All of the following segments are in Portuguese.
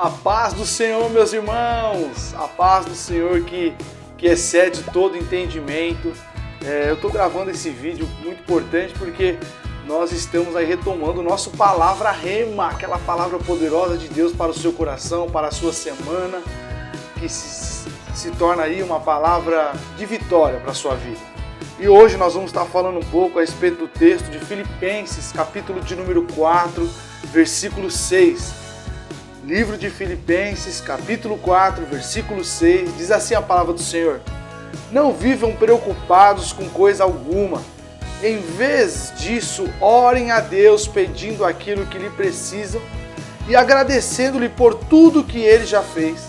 A paz do Senhor, meus irmãos, a paz do Senhor que excede todo entendimento. Eu estou gravando esse vídeo muito importante porque nós estamos aí retomando o nosso palavra rema, aquela palavra poderosa de Deus para o seu coração, para a sua semana, que se torna aí uma palavra de vitória para a sua vida. E hoje nós vamos estar falando um pouco a respeito do texto de Filipenses, capítulo de número 4, versículo 6. Livro de Filipenses, capítulo 4, versículo 6, diz assim a palavra do Senhor: não vivam preocupados com coisa alguma. Em vez disso, orem a Deus pedindo aquilo que lhe precisam e agradecendo-lhe por tudo que Ele já fez.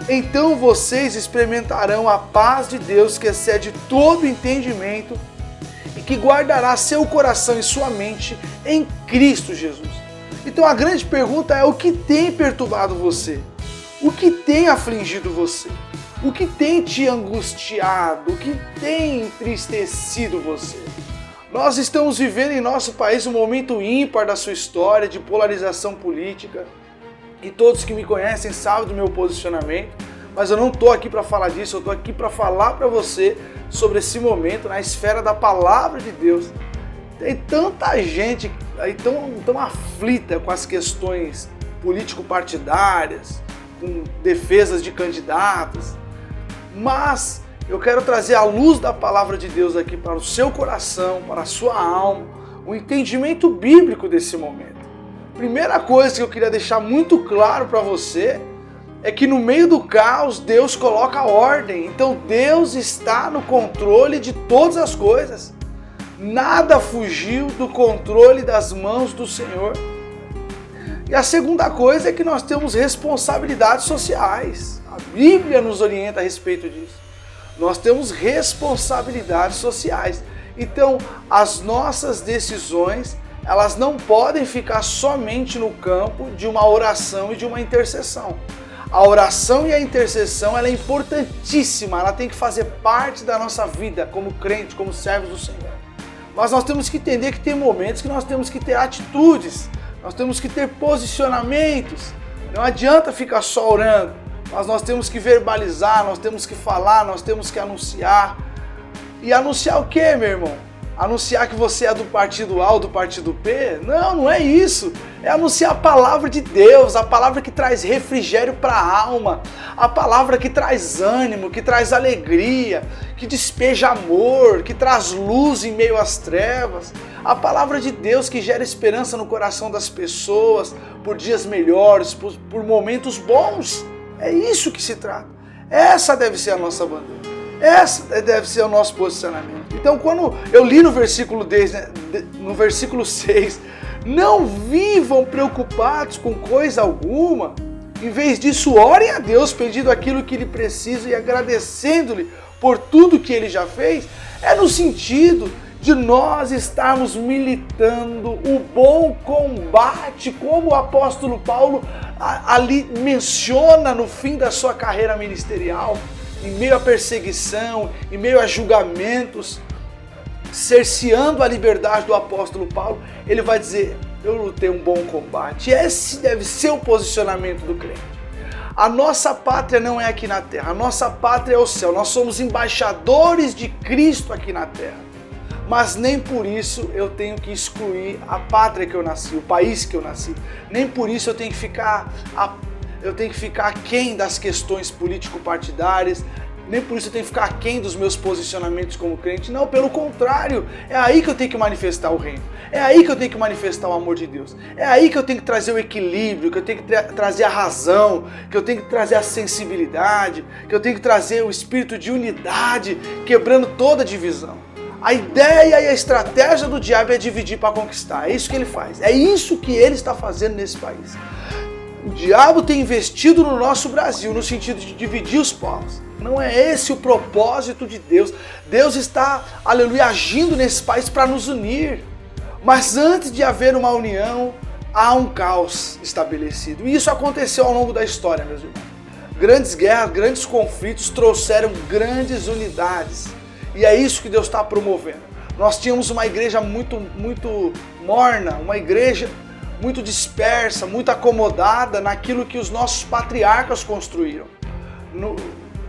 Então vocês experimentarão a paz de Deus que excede todo entendimento e que guardará seu coração e sua mente em Cristo Jesus. Então a grande pergunta é: o que tem perturbado você? O que tem afligido você? O que tem te angustiado? O que tem entristecido você? Nós estamos vivendo em nosso país um momento ímpar da sua história de polarização política. E todos que me conhecem sabem do meu posicionamento, mas eu não estou aqui para falar disso, eu estou aqui para falar para você sobre esse momento na esfera da palavra de Deus. Tem tanta gente aí tão aflita com as questões político-partidárias, com defesas de candidatos, mas eu quero trazer a luz da palavra de Deus aqui para o seu coração, para a sua alma, o entendimento bíblico desse momento. Primeira coisa que eu queria deixar muito claro para você é que no meio do caos Deus coloca ordem. Então Deus está no controle de todas as coisas. Nada fugiu do controle das mãos do Senhor. E a segunda coisa é que nós temos responsabilidades sociais. A Bíblia nos orienta a respeito disso. Nós temos responsabilidades sociais. Então, as nossas decisões, elas não podem ficar somente no campo de uma oração e de uma intercessão. A oração e a intercessão, ela é importantíssima, ela tem que fazer parte da nossa vida como crente, como servos do Senhor. Mas nós temos que entender que tem momentos que nós temos que ter atitudes, nós temos que ter posicionamentos. Não adianta ficar só orando, mas nós temos que verbalizar, nós temos que falar, nós temos que anunciar. E anunciar o quê, meu irmão? Anunciar que você é do partido A ou do partido B? Não, não é isso. É anunciar a palavra de Deus, a palavra que traz refrigério para a alma, a palavra que traz ânimo, que traz alegria, que despeja amor, que traz luz em meio às trevas. A palavra de Deus que gera esperança no coração das pessoas por dias melhores, por momentos bons. É isso que se trata. Essa deve ser a nossa bandeira. Essa deve ser o nosso posicionamento. Então, quando eu li no versículo 10, no versículo 6, não vivam preocupados com coisa alguma, em vez disso, orem a Deus pedindo aquilo que Ele precisa e agradecendo-lhe por tudo que Ele já fez, é no sentido de nós estarmos militando o bom combate, como o apóstolo Paulo ali menciona no fim da sua carreira ministerial. Em meio à perseguição, em meio a julgamentos, cerceando a liberdade do apóstolo Paulo, ele vai dizer: eu lutei um bom combate. Esse deve ser o posicionamento do crente. A nossa pátria não é aqui na terra, a nossa pátria é o céu. Nós somos embaixadores de Cristo aqui na terra. Mas nem por isso eu tenho que excluir a pátria que eu nasci, o país que eu nasci. Nem por isso eu tenho que ficar aquém das questões político-partidárias, nem por isso eu tenho que ficar aquém dos meus posicionamentos como crente. Não, pelo contrário, é aí que eu tenho que manifestar o reino, é aí que eu tenho que manifestar o amor de Deus, é aí que eu tenho que trazer o equilíbrio, que eu tenho que trazer a razão, que eu tenho que trazer a sensibilidade, que eu tenho que trazer o espírito de unidade, quebrando toda divisão. A ideia e a estratégia do diabo é dividir para conquistar, é isso que ele faz, é isso que ele está fazendo nesse país. O diabo tem investido no nosso Brasil no sentido de dividir os povos. Não é esse o propósito de Deus. Deus está, aleluia, agindo nesse país para nos unir. Mas antes de haver uma união, há um caos estabelecido. E isso aconteceu ao longo da história, meus irmãos. Grandes guerras, grandes conflitos trouxeram grandes unidades. E é isso que Deus está promovendo. Nós tínhamos uma igreja muito morna, uma igreja muito dispersa, muito acomodada naquilo que os nossos patriarcas construíram.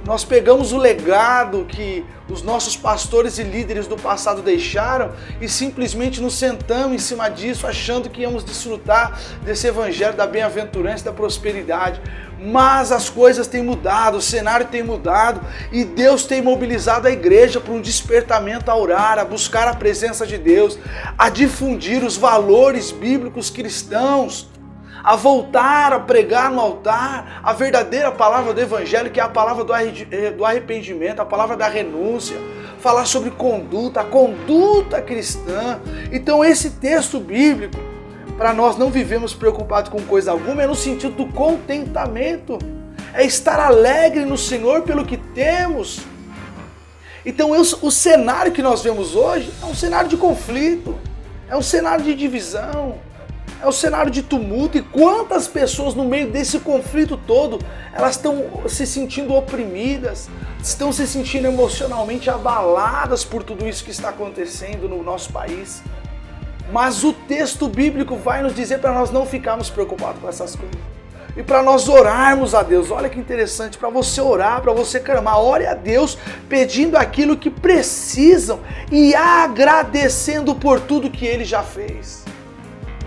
Nós pegamos o legado que os nossos pastores e líderes do passado deixaram e simplesmente nos sentamos em cima disso, achando que íamos desfrutar desse evangelho da bem-aventurança, da prosperidade. Mas as coisas têm mudado, o cenário tem mudado e Deus tem mobilizado a igreja para um despertamento a orar, a buscar a presença de Deus, a difundir os valores bíblicos cristãos, a voltar a pregar no altar a verdadeira palavra do evangelho, que é a palavra do arrependimento, a palavra da renúncia, falar sobre conduta, a conduta cristã. Então esse texto bíblico, para nós não vivemos preocupados com coisa alguma, é no sentido do contentamento, é estar alegre no Senhor pelo que temos. Então o cenário que nós vemos hoje é um cenário de conflito, é um cenário de divisão, é um cenário de tumulto. E quantas pessoas no meio desse conflito todo, elas estão se sentindo oprimidas, estão se sentindo emocionalmente abaladas por tudo isso que está acontecendo no nosso país. Mas o texto bíblico vai nos dizer para nós não ficarmos preocupados com essas coisas. E para nós orarmos a Deus. Olha que interessante, para você orar, para você clamar, ore a Deus pedindo aquilo que precisam e agradecendo por tudo que Ele já fez.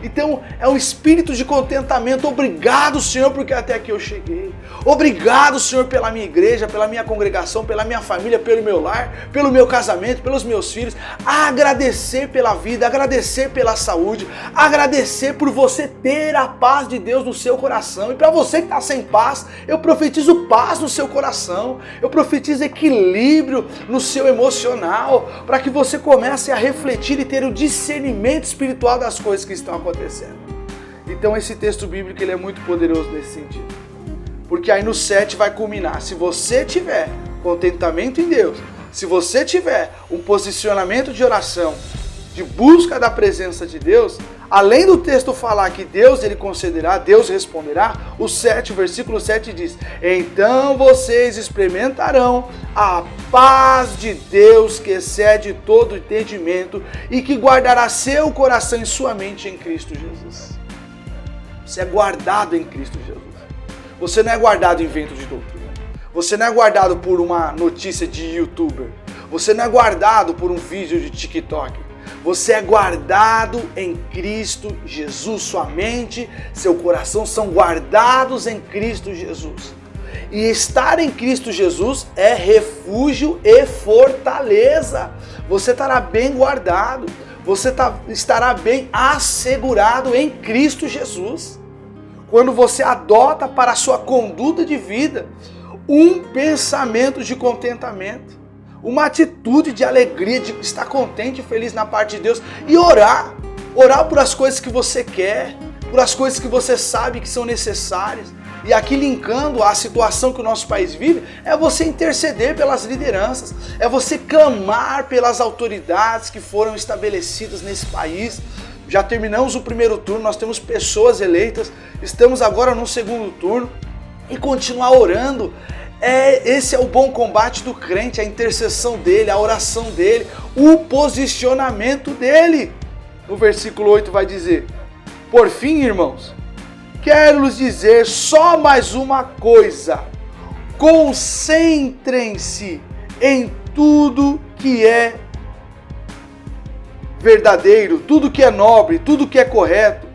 Então é um espírito de contentamento. Obrigado, Senhor, porque até aqui eu cheguei. Obrigado, Senhor, pela minha igreja, pela minha congregação, pela minha família, pelo meu lar, pelo meu casamento, pelos meus filhos. Agradecer pela vida, agradecer pela saúde, agradecer por você ter a paz de Deus no seu coração. E para você que está sem paz, eu profetizo paz no seu coração. Eu profetizo equilíbrio no seu emocional, para que você comece a refletir e ter o discernimento espiritual das coisas que estão acontecendo. Então esse texto bíblico ele é muito poderoso nesse sentido, porque aí no 7 vai culminar. Se você tiver contentamento em Deus, se você tiver um posicionamento de oração, de busca da presença de Deus, além do texto falar que Deus ele concederá, Deus responderá, o versículo 7 diz: então vocês experimentarão a paz de Deus que excede todo entendimento e que guardará seu coração e sua mente em Cristo Jesus. Você é guardado em Cristo Jesus. Você não é guardado em vento de doutrina. Você não é guardado por uma notícia de youtuber. Você não é guardado por um vídeo de TikTok. Você é guardado em Cristo Jesus. Sua mente, seu coração são guardados em Cristo Jesus. E estar em Cristo Jesus é refúgio e fortaleza. Você estará bem guardado. Você estará bem assegurado em Cristo Jesus. Quando você adota para a sua conduta de vida um pensamento de contentamento, uma atitude de alegria, de estar contente e feliz na parte de Deus, e orar por as coisas que você quer, por as coisas que você sabe que são necessárias. E aqui linkando a situação que o nosso país vive, é você interceder pelas lideranças, é você clamar pelas autoridades que foram estabelecidas nesse país. Já terminamos o primeiro turno, nós temos pessoas eleitas, estamos agora no segundo turno, e continuar orando. Esse é o bom combate do crente, a intercessão dele, a oração dele, o posicionamento dele. No versículo 8 vai dizer: por fim, irmãos, quero-lhes dizer só mais uma coisa: concentrem-se em tudo que é verdadeiro, tudo que é nobre, tudo que é correto,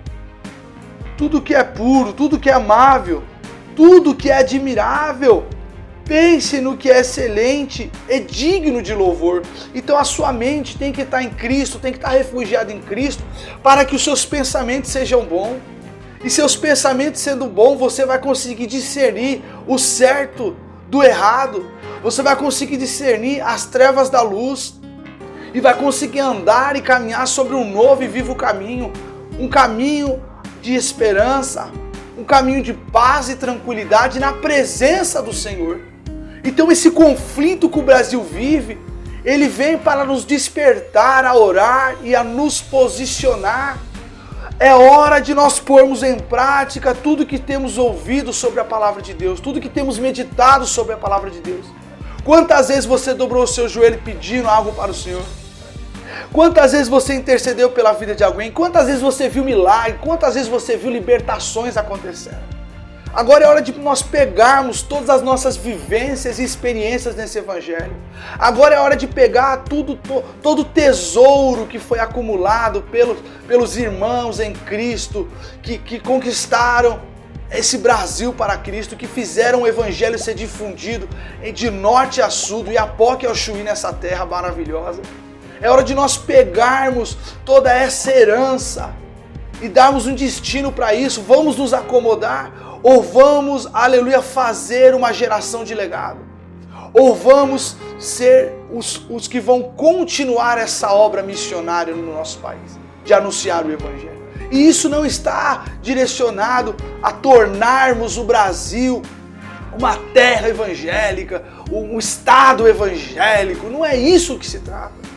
tudo que é puro, tudo que é amável, tudo que é admirável. Pense no que é excelente e digno de louvor. Então a sua mente tem que estar em Cristo, tem que estar refugiada em Cristo, para que os seus pensamentos sejam bons. E seus pensamentos sendo bons, você vai conseguir discernir o certo do errado. Você vai conseguir discernir as trevas da luz. E vai conseguir andar e caminhar sobre um novo e vivo caminho. Um caminho de esperança, um caminho de paz e tranquilidade na presença do Senhor. Então esse conflito que o Brasil vive, ele vem para nos despertar a orar e a nos posicionar. É hora de nós pormos em prática tudo que temos ouvido sobre a palavra de Deus, tudo que temos meditado sobre a palavra de Deus. Quantas vezes você dobrou o seu joelho pedindo algo para o Senhor? Quantas vezes você intercedeu pela vida de alguém? Quantas vezes você viu milagre? Quantas vezes você viu libertações acontecendo? Agora é hora de nós pegarmos todas as nossas vivências e experiências nesse evangelho. Agora é hora de pegar todo o tesouro que foi acumulado pelos irmãos em Cristo, que conquistaram esse Brasil para Cristo, que fizeram o evangelho ser difundido de norte a sul, do Iapoque ao Chuí, nessa terra maravilhosa. É hora de nós pegarmos toda essa herança e darmos um destino para isso. Vamos nos acomodar ou vamos, aleluia, fazer uma geração de legado? Ou vamos ser os que vão continuar essa obra missionária no nosso país, de anunciar o evangelho? E isso não está direcionado a tornarmos o Brasil uma terra evangélica, um estado evangélico. Não é isso que se trata.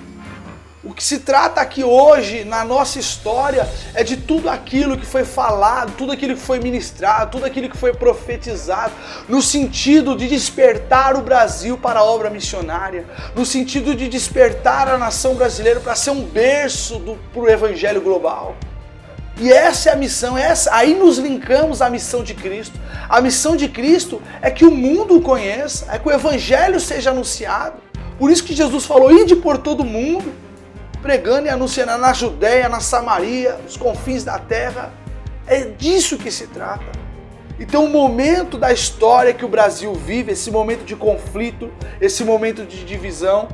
O que se trata aqui hoje, na nossa história, é de tudo aquilo que foi falado, tudo aquilo que foi ministrado, tudo aquilo que foi profetizado, no sentido de despertar o Brasil para a obra missionária, no sentido de despertar a nação brasileira para ser um berço para o evangelho global. E essa é a missão, aí nos linkamos à missão de Cristo. A missão de Cristo é que o mundo o conheça, é que o evangelho seja anunciado. Por isso que Jesus falou, ide por todo mundo, pregando e anunciando na Judéia, na Samaria, nos confins da terra. É disso que se trata. Então o momento da história que o Brasil vive, esse momento de conflito, esse momento de divisão,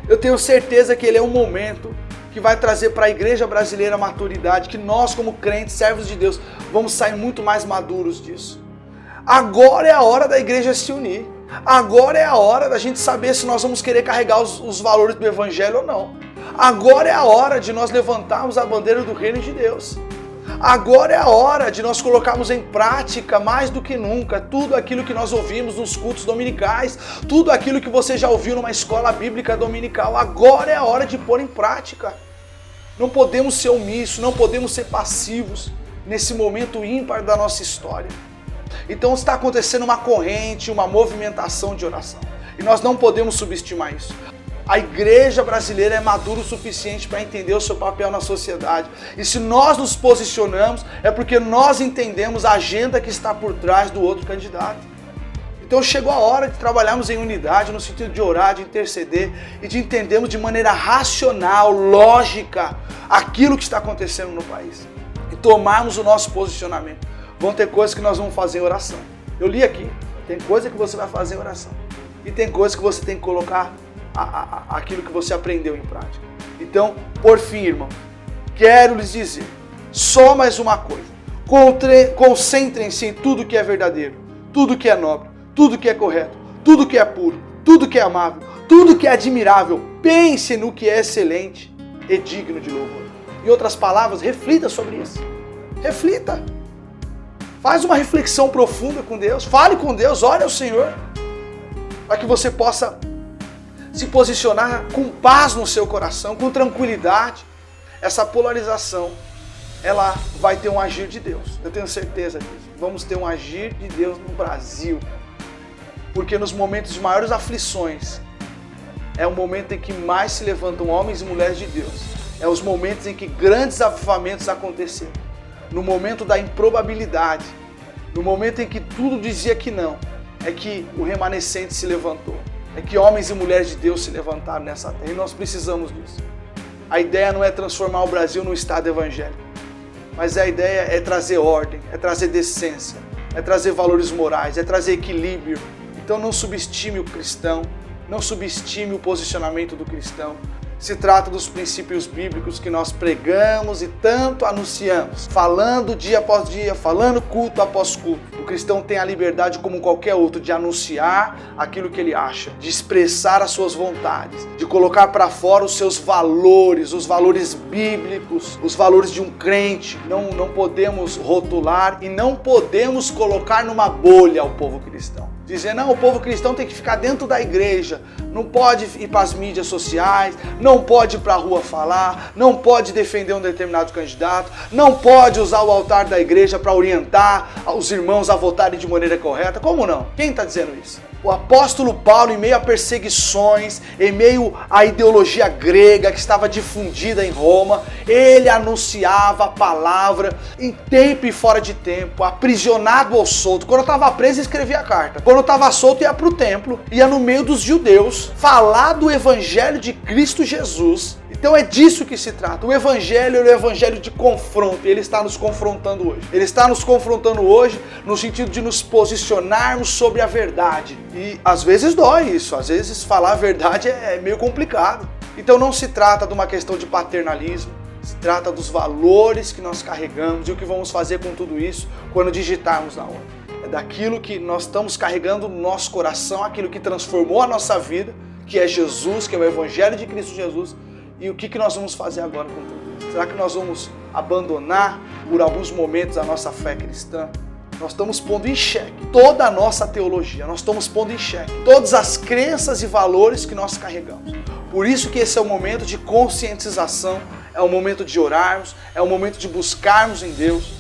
eu tenho certeza que ele é um momento que vai trazer para a igreja brasileira maturidade, que nós como crentes, servos de Deus, vamos sair muito mais maduros disso. Agora é a hora da igreja se unir. Agora é a hora da gente saber se nós vamos querer carregar os valores do evangelho ou não. Agora é a hora de nós levantarmos a bandeira do reino de Deus. Agora é a hora de nós colocarmos em prática, mais do que nunca, tudo aquilo que nós ouvimos nos cultos dominicais, tudo aquilo que você já ouviu numa escola bíblica dominical. Agora é a hora de pôr em prática. Não podemos ser omissos, não podemos ser passivos nesse momento ímpar da nossa história. Então está acontecendo uma corrente, uma movimentação de oração. E nós não podemos subestimar isso. A igreja brasileira é madura o suficiente para entender o seu papel na sociedade. E se nós nos posicionamos, é porque nós entendemos a agenda que está por trás do outro candidato. Então chegou a hora de trabalharmos em unidade, no sentido de orar, de interceder e de entendermos de maneira racional, lógica, aquilo que está acontecendo no país. E tomarmos o nosso posicionamento. Vão ter coisas que nós vamos fazer em oração. Eu li aqui, tem coisa que você vai fazer em oração. E tem coisa que você tem que colocar aquilo que você aprendeu em prática. Então, por fim, irmão, quero lhes dizer só mais uma coisa. Concentrem-se em tudo que é verdadeiro, tudo que é nobre, tudo que é correto, tudo que é puro, tudo que é amável, tudo que é admirável. Pense no que é excelente e digno de louvor. Em outras palavras, reflita sobre isso. Reflita. Faz uma reflexão profunda com Deus. Fale com Deus, ore ao Senhor, para que você possa se posicionar com paz no seu coração, com tranquilidade. Essa polarização, ela vai ter um agir de Deus. Eu tenho certeza disso. Vamos ter um agir de Deus no Brasil. Porque nos momentos de maiores aflições, é o momento em que mais se levantam homens e mulheres de Deus. É os momentos em que grandes avivamentos aconteceram. No momento da improbabilidade, no momento em que tudo dizia que não, é que o remanescente se levantou. É que homens e mulheres de Deus se levantaram nessa terra. E nós precisamos disso. A ideia não é transformar o Brasil num estado evangélico. Mas a ideia é trazer ordem, é trazer decência, é trazer valores morais, é trazer equilíbrio. Então não subestime o cristão, não subestime o posicionamento do cristão. Se trata dos princípios bíblicos que nós pregamos e tanto anunciamos, falando dia após dia, falando culto após culto. O cristão tem a liberdade, como qualquer outro, de anunciar aquilo que ele acha, de expressar as suas vontades, de colocar para fora os seus valores, os valores bíblicos, os valores de um crente. Não podemos rotular e não podemos colocar numa bolha o povo cristão. Dizer, não, o povo cristão tem que ficar dentro da igreja, não pode ir para as mídias sociais, não pode ir para a rua falar, não pode defender um determinado candidato, não pode usar o altar da igreja para orientar os irmãos a votarem de maneira correta. Como não? Quem está dizendo isso? O apóstolo Paulo, em meio a perseguições, em meio à ideologia grega que estava difundida em Roma, ele anunciava a palavra em tempo e fora de tempo, aprisionado ou solto. Quando eu estava preso, escrevia a carta. Quando eu estava solto, ia para o templo, ia no meio dos judeus, falar do evangelho de Cristo Jesus. Então é disso que se trata. O evangelho é o evangelho de confronto, e ele está nos confrontando hoje. Ele está nos confrontando hoje no sentido de nos posicionarmos sobre a verdade. E às vezes dói isso, às vezes falar a verdade é meio complicado. Então não se trata de uma questão de paternalismo, se trata dos valores que nós carregamos e o que vamos fazer com tudo isso quando digitarmos na urna. É daquilo que nós estamos carregando no nosso coração, aquilo que transformou a nossa vida, que é Jesus, que é o evangelho de Cristo Jesus. E o que nós vamos fazer agora com tudo isso? Será que nós vamos abandonar por alguns momentos a nossa fé cristã? Nós estamos pondo em xeque toda a nossa teologia, nós estamos pondo em xeque todas as crenças e valores que nós carregamos. Por isso que esse é o momento de conscientização, é o momento de orarmos, é o momento de buscarmos em Deus.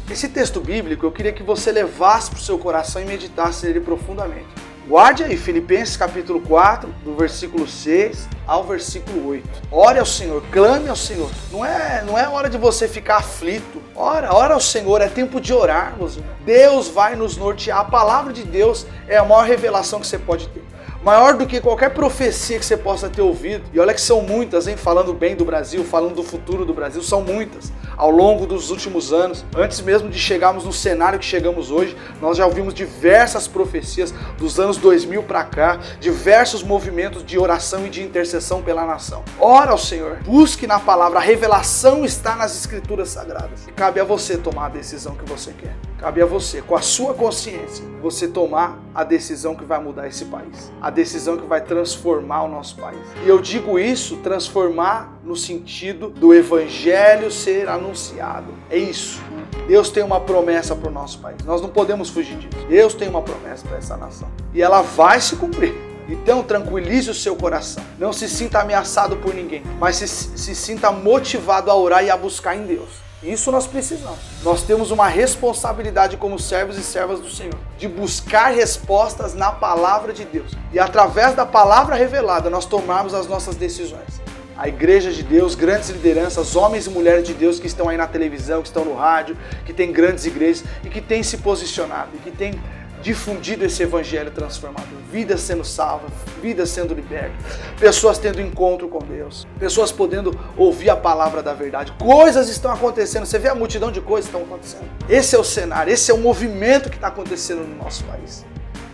Esse texto bíblico eu queria que você levasse para o seu coração e meditasse nele profundamente. Guarde aí, Filipenses capítulo 4, do versículo 6 ao versículo 8. Ore ao Senhor, clame ao Senhor. Não é hora de você ficar aflito. Ora ao Senhor, é tempo de orarmos. Deus vai nos nortear. A palavra de Deus é a maior revelação que você pode ter. Maior do que qualquer profecia que você possa ter ouvido. E olha que são muitas, hein? Falando bem do Brasil, falando do futuro do Brasil, são muitas. Ao longo dos últimos anos, antes mesmo de chegarmos no cenário que chegamos hoje, nós já ouvimos diversas profecias dos anos 2000 para cá, diversos movimentos de oração e de intercessão pela nação. Ora ao Senhor, busque na palavra, a revelação está nas escrituras sagradas. E cabe a você tomar a decisão que você quer. Cabe a você, com a sua consciência, você tomar a decisão que vai mudar esse país. A decisão que vai transformar o nosso país. E eu digo isso, transformar no sentido do evangelho ser anunciado. É isso. Deus tem uma promessa para o nosso país. Nós não podemos fugir disso. Deus tem uma promessa para essa nação. E ela vai se cumprir. Então tranquilize o seu coração. Não se sinta ameaçado por ninguém, mas se sinta motivado a orar e a buscar em Deus. Isso nós precisamos. Nós temos uma responsabilidade como servos e servas do Senhor, de buscar respostas na palavra de Deus. E através da palavra revelada, nós tomarmos as nossas decisões. A igreja de Deus, grandes lideranças, homens e mulheres de Deus que estão aí na televisão, que estão no rádio, que têm grandes igrejas e que têm se posicionado e que têm difundido esse evangelho transformador, vidas sendo salvas, vidas sendo libertas, pessoas tendo encontro com Deus, pessoas podendo ouvir a palavra da verdade, coisas estão acontecendo, você vê a multidão de coisas que estão acontecendo. Esse é o cenário, esse é o movimento que está acontecendo no nosso país.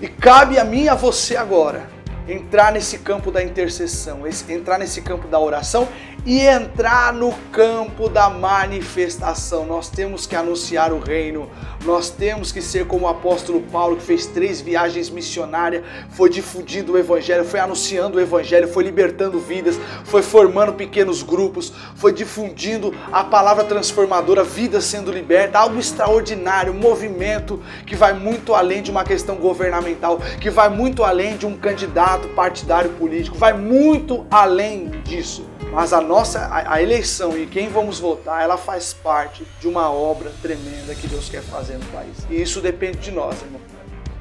E cabe a mim e a você agora entrar nesse campo da intercessão, entrar nesse campo da oração e entrar no campo da manifestação. Nós temos que anunciar o reino, nós temos que ser como o apóstolo Paulo, que fez 3 viagens missionárias, foi difundindo o evangelho, foi anunciando o evangelho, foi libertando vidas, foi formando pequenos grupos, foi difundindo a palavra transformadora, vidas sendo libertas, algo extraordinário, um movimento que vai muito além de uma questão governamental, que vai muito além de um candidato partidário político, vai muito além disso. Mas a eleição e quem vamos votar, ela faz parte de uma obra tremenda que Deus quer fazer no país. E isso depende de nós, irmão.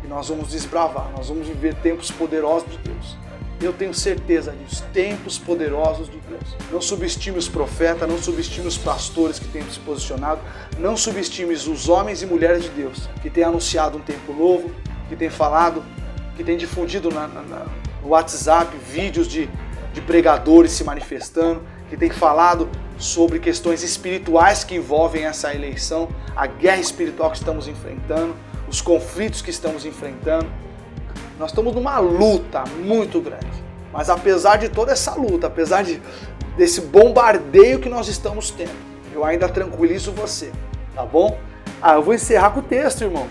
E nós vamos desbravar, nós vamos viver tempos poderosos de Deus. Eu tenho certeza disso, tempos poderosos de Deus. Não subestime os profetas, não subestime os pastores que têm se posicionado, não subestime os homens e mulheres de Deus que têm anunciado um tempo novo, que têm falado, que têm difundido no WhatsApp vídeos de pregadores se manifestando, que tem falado sobre questões espirituais que envolvem essa eleição, a guerra espiritual que estamos enfrentando, os conflitos que estamos enfrentando. Nós estamos numa luta muito grande. Mas apesar de toda essa luta, apesar desse bombardeio que nós estamos tendo, eu ainda tranquilizo você, tá bom? Eu vou encerrar com o texto, irmão.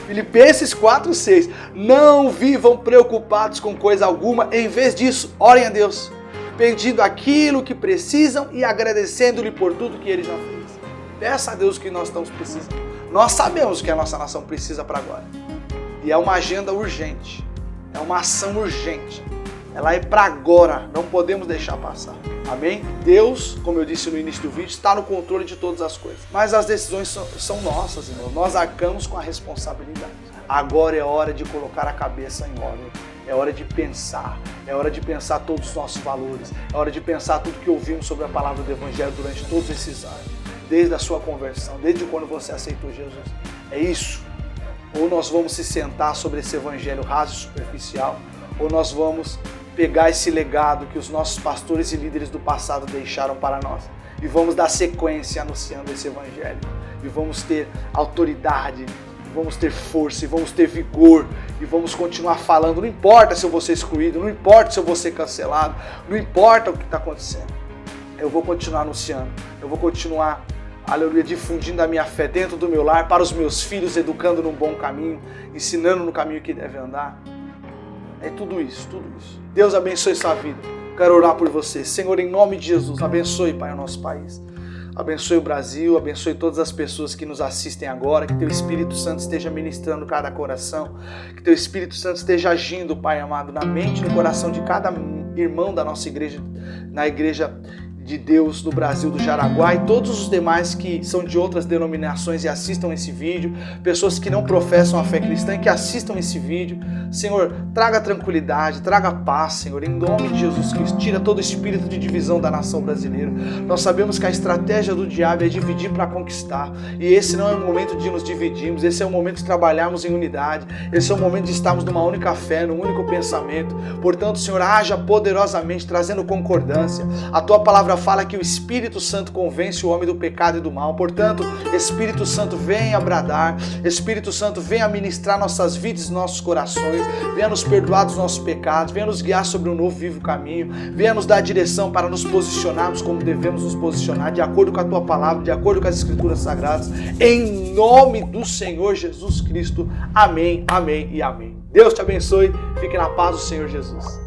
Filipenses 4:6. Não vivam preocupados com coisa alguma, em vez disso, orem a Deus, pedindo aquilo que precisam e agradecendo-lhe por tudo que Ele já fez. Peça a Deus o que nós estamos precisando. Nós sabemos o que a nossa nação precisa para agora. E é uma agenda urgente, é uma ação urgente. Ela é para agora, não podemos deixar passar. Amém? Deus, como eu disse no início do vídeo, está no controle de todas as coisas. Mas as decisões são nossas, irmão. Nós arcamos com a responsabilidade. Agora é hora de colocar a cabeça em ordem. É hora de pensar. É hora de pensar todos os nossos valores. É hora de pensar tudo que ouvimos sobre a palavra do Evangelho durante todos esses anos. Desde a sua conversão, desde quando você aceitou Jesus. É isso. Ou nós vamos se sentar sobre esse Evangelho raso e superficial, ou nós vamos pegar esse legado que os nossos pastores e líderes do passado deixaram para nós e vamos dar sequência anunciando esse Evangelho. E vamos ter autoridade, vamos ter força, e vamos ter vigor, e vamos continuar falando. Não importa se eu vou ser excluído, não importa se eu vou ser cancelado, não importa o que está acontecendo. Eu vou continuar anunciando, eu vou continuar, aleluia, difundindo a minha fé dentro do meu lar, para os meus filhos, educando num bom caminho, ensinando no caminho que deve andar. É tudo isso, tudo isso. Deus abençoe sua vida. Quero orar por você. Senhor, em nome de Jesus, abençoe, Pai, o nosso país. Abençoe o Brasil, abençoe todas as pessoas que nos assistem agora, que Teu Espírito Santo esteja ministrando cada coração, que Teu Espírito Santo esteja agindo, Pai amado, na mente e no coração de cada irmão da nossa igreja, na igreja de Deus do Brasil, do Jaraguá, e todos os demais que são de outras denominações e assistam esse vídeo, pessoas que não professam a fé cristã e que assistam esse vídeo. Senhor, traga tranquilidade, traga paz, Senhor, em nome de Jesus Cristo. Tira todo o espírito de divisão da nação brasileira. Nós sabemos que a estratégia do diabo é dividir para conquistar, e esse não é o momento de nos dividirmos, esse é o momento de trabalharmos em unidade, esse é o momento de estarmos numa única fé, num único pensamento. Portanto, Senhor, haja poderosamente, trazendo concordância. A Tua palavra fala que o Espírito Santo convence o homem do pecado e do mal. Portanto, Espírito Santo, venha bradar, Espírito Santo, venha ministrar nossas vidas e nossos corações, venha nos perdoar dos nossos pecados, venha nos guiar sobre um novo vivo caminho, venha nos dar direção para nos posicionarmos como devemos nos posicionar, de acordo com a Tua palavra, de acordo com as Escrituras Sagradas, em nome do Senhor Jesus Cristo. Amém, amém e amém. Deus te abençoe, fique na paz do Senhor Jesus.